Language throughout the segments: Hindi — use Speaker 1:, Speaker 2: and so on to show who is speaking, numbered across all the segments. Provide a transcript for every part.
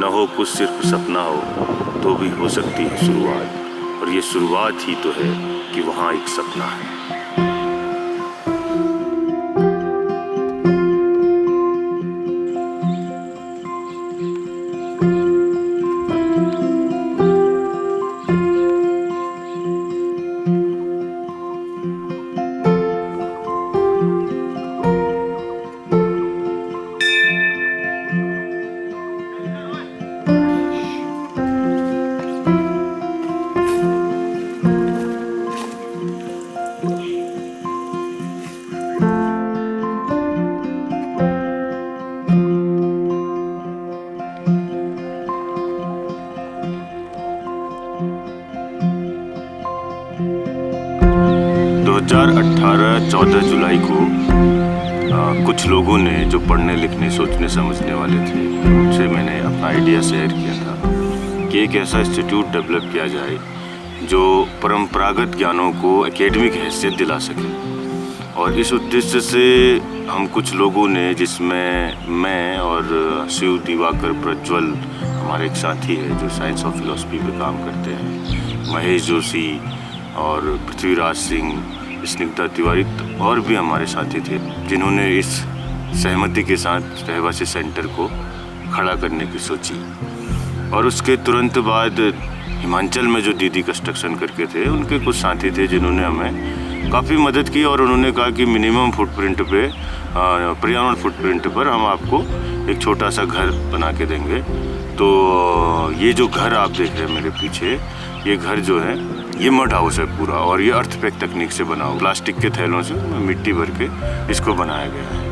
Speaker 1: न हो कुछ सिर्फ सपना हो तो भी हो सकती है शुरुआत, और ये शुरुआत ही तो है कि वहाँ एक सपना है। 2018 14 जुलाई को कुछ लोगों ने जो पढ़ने लिखने सोचने समझने वाले थे उनसे मैंने अपना आइडिया शेयर किया था कि एक ऐसा इंस्टीट्यूट डेवलप किया जाए जो परंपरागत ज्ञानों को एकेडमिक हैसियत दिला सके। और इस उद्देश्य से हम कुछ लोगों ने, जिसमें मैं और शिव दिवाकर प्रज्वल हमारे एक साथी है जो साइंस ऑफ फिलॉसफी पे काम करते हैं, महेश जोशी और पृथ्वीराज सिंह, स्निग्धा तिवारी और भी हमारे साथी थे, जिन्होंने इस सहमति के साथ रहवासी सेंटर को खड़ा करने की सोची। और उसके तुरंत बाद हिमाचल में जो दीदी कंस्ट्रक्शन करके थे उनके कुछ साथी थे जिन्होंने हमें काफ़ी मदद की और उन्होंने कहा कि मिनिमम फुटप्रिंट पे, पर्यावरण फुटप्रिंट पर हम आपको एक छोटा सा घर बना के देंगे। तो ये जो घर आप देख रहे हैं मेरे पीछे, ये घर जो है ये मड हाउस है पूरा, और ये अर्थपैक तकनीक से बना हुआ, प्लास्टिक के थैलों से मिट्टी भर के इसको बनाया गया है।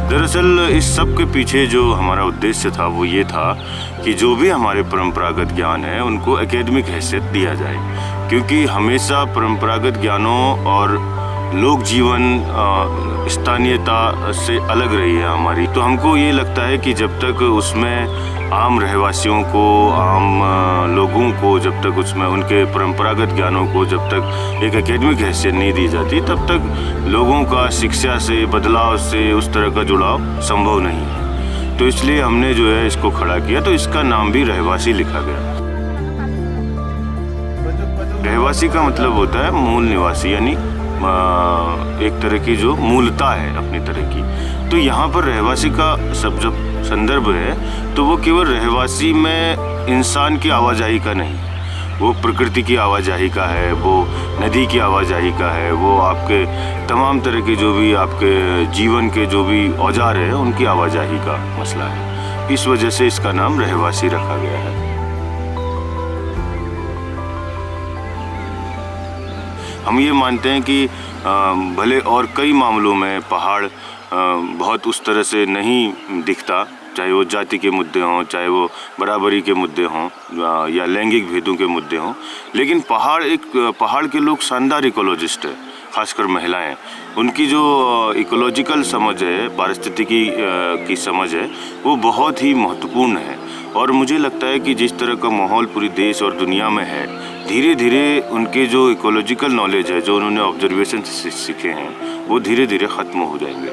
Speaker 1: दरअसल इस सब के पीछे जो हमारा उद्देश्य था वो ये था कि जो भी हमारे परंपरागत ज्ञान है उनको एकेडमिक हैसियत दिया जाए, क्योंकि हमेशा परंपरागत ज्ञानों और लोक जीवन स्थानीयता से अलग रही है हमारी। तो हमको ये लगता है कि जब तक उसमें आम रहवासियों को, आम लोगों को, जब तक उसमें उनके परंपरागत ज्ञानों को जब तक एक एकेडमिक हैसियत नहीं दी जाती, तब तक लोगों का शिक्षा से, बदलाव से उस तरह का जुड़ाव संभव नहीं है। तो इसलिए हमने जो है इसको खड़ा किया, तो इसका नाम भी रहवासी लिखा गया। रहवासी का मतलब होता है मूल निवासी, यानी एक तरह की जो मूलता है अपनी तरह की। तो यहाँ पर रहवासी का सब जब संदर्भ है तो वो केवल रहवासी में इंसान की आवाजाही का नहीं, वो प्रकृति की आवाजाही का है, वो नदी की आवाजाही का है, वो आपके तमाम तरह के जो भी आपके जीवन के जो भी औजार हैं उनकी आवाजाही का मसला है। इस वजह से इसका नाम रहवासी रखा गया है। हम ये मानते हैं कि भले और कई मामलों में पहाड़ बहुत उस तरह से नहीं दिखता, चाहे वो जाति के मुद्दे हों, चाहे वो बराबरी के मुद्दे हों या लैंगिक भेदों के मुद्दे हों, लेकिन पहाड़ के लोग शानदार इकोलॉजिस्ट है, खासकर महिलाएं। उनकी जो इकोलॉजिकल समझ है, पारिस्थितिकी की समझ है, वो बहुत ही महत्वपूर्ण है। और मुझे लगता है कि जिस तरह का माहौल पूरी देश और दुनिया में है, धीरे धीरे उनके जो इकोलॉजिकल नॉलेज है, जो उन्होंने ऑब्जर्वेशन से सीखे हैं, वो धीरे धीरे ख़त्म हो जाएंगे।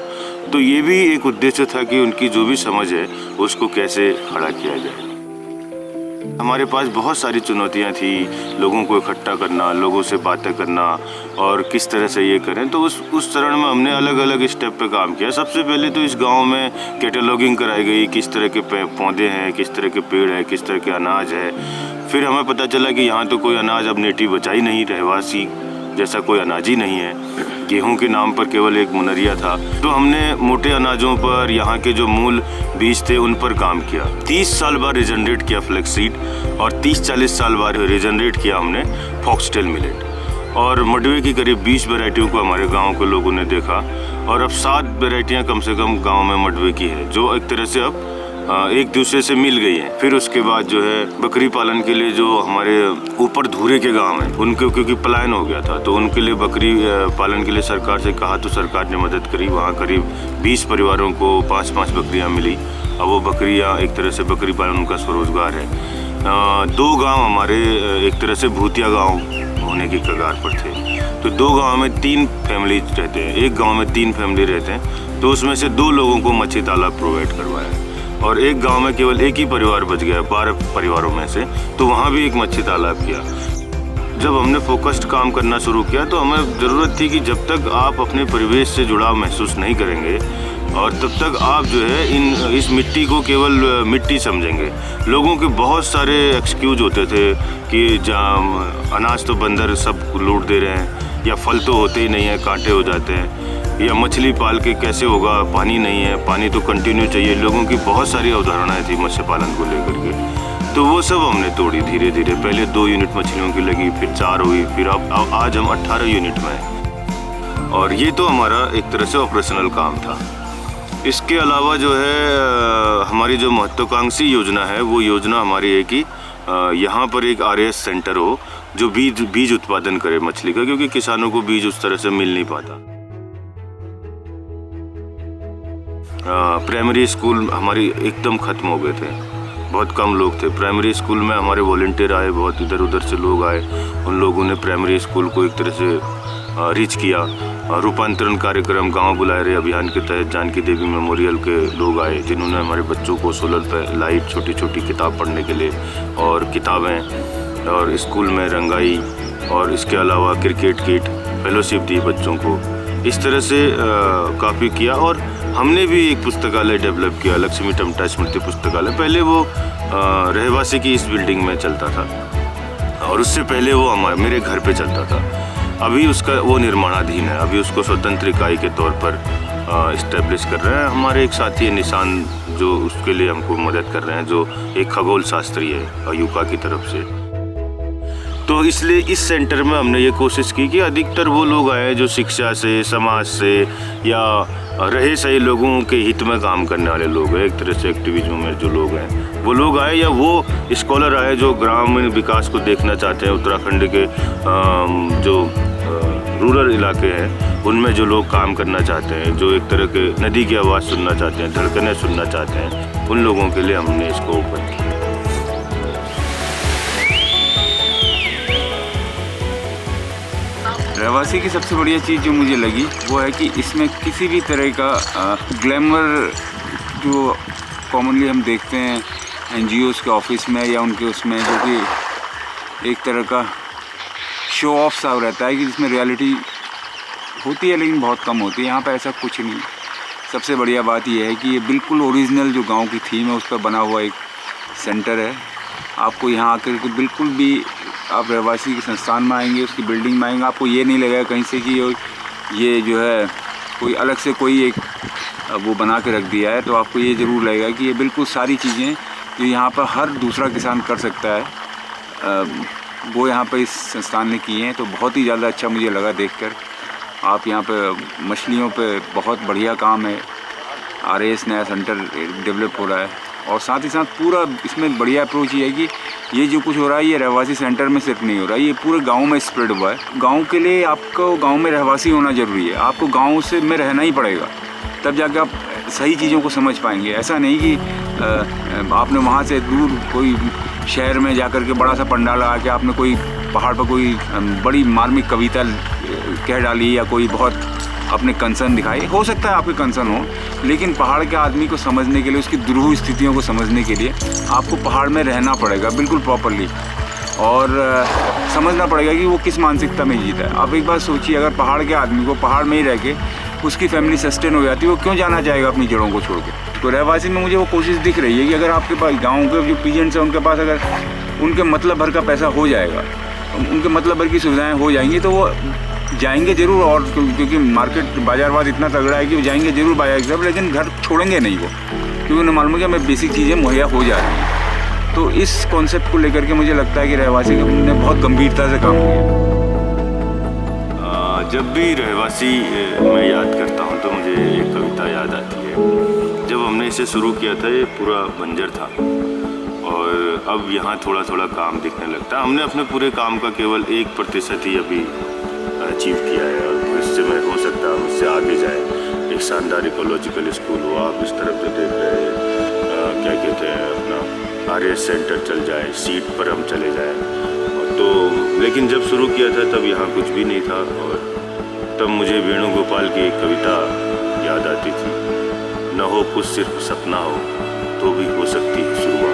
Speaker 1: तो ये भी एक उद्देश्य था कि उनकी जो भी समझ है उसको कैसे खड़ा किया जाए। हमारे पास बहुत सारी चुनौतियां थी, लोगों को इकट्ठा करना, लोगों से बातें करना और किस तरह से ये करें। तो उस चरण में हमने अलग अलग स्टेप पे काम किया। सबसे पहले तो इस गांव में कैटलॉगिंग कराई गई, किस तरह के पौधे हैं, किस तरह के पेड़ हैं, किस तरह के अनाज है। फिर हमें पता चला कि यहाँ तो कोई अनाज अब नेटिव बचा ही नहीं, रहवासी जैसा कोई अनाज ही नहीं है। गेहूं के नाम पर केवल एक मुनरिया था। तो हमने मोटे अनाजों पर, यहाँ के जो मूल बीज थे उन पर काम किया। 30 साल बाद रिजनरेट किया फ्लेक्सीड और 30-40 साल बाद रिजनरेट किया हमने फॉक्सटेल मिलेट। और मडवे की करीब 20 वैरायटियों को हमारे गाँव के लोगों ने देखा और अब 7 वैरायटियाँ कम से कम गाँव में मडवे की है, जो एक तरह से अब एक दूसरे से मिल गई हैं। फिर उसके बाद जो है बकरी पालन के लिए जो हमारे ऊपर धूरे के गांव हैं, उनके क्योंकि पलायन हो गया था, तो उनके लिए बकरी पालन के लिए सरकार से कहा तो सरकार ने मदद करी। वहाँ करीब 20 परिवारों को 5-5 बकरियाँ मिली। अब वो बकरियाँ एक तरह से बकरी पालन उनका स्वरोजगार है। 2 गाँव हमारे एक तरह से भूतिया गाँव होने की कगार पर थे। तो 2 गांव में 3 फैमिली रहते हैं, एक गांव में 3 फैमिली रहते हैं, तो उसमें से 2 लोगों को मच्छी तालाब प्रोवाइड करवाया और एक गांव में केवल एक ही परिवार बच गया 12 परिवारों में से, तो वहाँ भी एक मच्छी तालाब किया। जब हमने फोकस्ड काम करना शुरू किया तो हमें ज़रूरत थी कि जब तक आप अपने परिवेश से जुड़ाव महसूस नहीं करेंगे और तब तक आप जो है इस मिट्टी को केवल मिट्टी समझेंगे। लोगों के बहुत सारे एक्सक्यूज होते थे कि अनाज तो बंदर सब लूट दे रहे हैं, या फल तो होते ही नहीं है, कांटे हो जाते हैं, या मछली पाल के कैसे होगा, पानी नहीं है, पानी तो कंटिन्यू चाहिए। लोगों की बहुत सारी अवधारणाएँ थी मत्स्य पालन को लेकर के, तो वो सब हमने तोड़ी धीरे धीरे। पहले 2 यूनिट मछलियों की लगी, फिर 4 हुई, फिर अब आज हम 18 यूनिट में हैं। और ये तो हमारा एक तरह से ऑपरेशनल काम था। इसके अलावा जो है हमारी जो महत्वाकांक्षी योजना है, वो योजना हमारी है कि यहाँ पर एक RAS सेंटर हो जो बीज उत्पादन करे मछली का, क्योंकि किसानों को बीज उस तरह से मिल नहीं पाता। प्राइमरी स्कूल हमारी एकदम ख़त्म हो गए थे, बहुत कम लोग थे। प्राइमरी स्कूल में हमारे वॉलंटियर आए, बहुत इधर उधर से लोग आए, उन लोगों ने प्राइमरी स्कूल को एक तरह से रीच किया। रूपांतरण कार्यक्रम गांव बुलाए रहे अभियान के तहत जानकी देवी मेमोरियल के लोग आए, जिन्होंने हमारे बच्चों को सोलर पे लाइट, छोटी छोटी किताब पढ़ने के लिए और किताबें और स्कूल में रंगाई, और इसके अलावा क्रिकेट किट, फेलोशिप दी बच्चों को। इस तरह से काफ़ी किया। और हमने भी एक पुस्तकालय डेवलप किया, लक्ष्मी टमटा स्मृति पुस्तकालय। पहले वो रहवासी की इस बिल्डिंग में चलता था और उससे पहले वो मेरे घर पे चलता था। अभी उसका वो निर्माणाधीन है, अभी उसको स्वतंत्र इकाई के तौर पर इस्टेब्लिश कर रहे हैं। हमारे एक साथी है निशान, जो उसके लिए हमको मदद कर रहे हैं, जो एक खगोल शास्त्री है यूका की तरफ से। तो इसलिए इस सेंटर में हमने ये कोशिश की कि अधिकतर वो लोग आए जो शिक्षा से, समाज से या रहे सही लोगों के हित में काम करने वाले लोग हैं। एक तरह से एक्टिविज्म में जो लोग हैं वो लोग आए, या वो स्कॉलर आए जो ग्रामीण विकास को देखना चाहते हैं। उत्तराखंड के जो रूरल इलाके हैं उनमें जो लोग काम करना चाहते हैं, जो एक तरह के नदी की आवाज़ सुनना चाहते हैं, धड़कनें सुनना चाहते हैं, उन लोगों के लिए हमने इसको ओपन किया।
Speaker 2: रहवासी की सबसे बढ़िया चीज़ जो मुझे लगी वो है कि इसमें किसी भी तरह का ग्लैमर जो कॉमनली हम देखते हैं NGOs के ऑफिस में या उनके उसमें, जो कि एक तरह का शो ऑफ सा रहता है कि जिसमें रियलिटी होती है लेकिन बहुत कम होती है। यहाँ पर ऐसा कुछ नहीं। सबसे बढ़िया बात यह है कि ये बिल्कुल ओरिजिनल जो गांव की थीम है उस पर बना हुआ एक सेंटर है। आपको यहाँ आकर के बिल्कुल भी, आप रहवासी के संस्थान में आएंगे, उसकी बिल्डिंग में आएंगे, आपको ये नहीं लगेगा कहीं से कि ये जो है कोई अलग से कोई एक वो बना के रख दिया है। तो आपको ये ज़रूर लगेगा कि ये बिल्कुल सारी चीज़ें जो यहाँ पर हर दूसरा किसान कर सकता है वो यहाँ पर इस संस्थान ने की हैं। तो बहुत ही ज़्यादा अच्छा मुझे लगा देखकर। आप यहाँ पे मछलियों पे बहुत बढ़िया काम है। RAS नया सेंटर डेवलप हो रहा है और साथ ही साथ पूरा इसमें बढ़िया अप्रोच ये है कि ये जो कुछ हो रहा है ये रहवासी सेंटर में सिर्फ नहीं हो रहा है, ये पूरे गांव में स्प्रेड हुआ है। गांव के लिए आपको गांव में रहवासी होना ज़रूरी है, आपको गांव से में रहना ही पड़ेगा, तब जाकर आप सही चीज़ों को समझ पाएंगे। ऐसा नहीं कि आपने वहाँ से दूर कोई शहर में जाकर के बड़ा सा पंडाल लगा के आपने कोई पहाड़ पर कोई बड़ी मार्मिक कविता कह डाली या कोई बहुत अपने कंसर्न दिखाए। हो सकता है आपके कंसर्न हो, लेकिन पहाड़ के आदमी को समझने के लिए, उसकी दुरूह स्थितियों को समझने के लिए आपको पहाड़ में रहना पड़ेगा बिल्कुल प्रॉपरली, और समझना पड़ेगा कि वो किस मानसिकता में जीता है। आप एक बार सोचिए, अगर पहाड़ के आदमी को पहाड़ में ही रह के उसकी फैमिली सस्टेन हो जाती है, वो क्यों जाना चाहेगा अपनी जड़ों को छोड़ के। तो रहवासी में मुझे वो कोशिश दिख रही है कि अगर आपके पास गाँव के जो पीजेंट्स हैं उनके पास अगर उनके मतलब भर का पैसा हो जाएगा, उनके मतलब भर की सुविधाएँ हो जाएंगी, तो वो जाएंगे ज़रूर। और क्योंकि मार्केट बाजारवाद इतना तगड़ा है कि वो जाएंगे ज़रूर बाजार की तरफ, लेकिन घर छोड़ेंगे नहीं वो, क्योंकि उन्हें मालूम है कि हमें बेसिक चीज़ें मुहैया हो जा रही हैं। तो इस कॉन्सेप्ट को लेकर के मुझे लगता है कि रहवासी ने बहुत गंभीरता से काम किया।
Speaker 1: जब भी रहवासी मैं याद करता हूँ तो मुझे एक कविता याद आती है। जब हमने इसे शुरू किया था ये पूरा बंजर था और अब यहाँ थोड़ा थोड़ा काम दिखने लगता है। हमने अपने पूरे काम का केवल 1% ही अभी अचीव किया है और भविष्य में हो सकता है उससे आगे जाए। एक शानदार इकोलॉजिकल स्कूल हो, आप इस तरफ से देख रहे हैं, क्या कहते हैं, अपना RAS सेंटर चल जाए, सीट पर हम चले जाएं। तो लेकिन जब शुरू किया था तब यहाँ कुछ भी नहीं था और तब मुझे वेणुगोपाल की एक कविता याद आती थी, न हो कुछ सिर्फ सपना हो तो भी हो सकती है शुरुआत।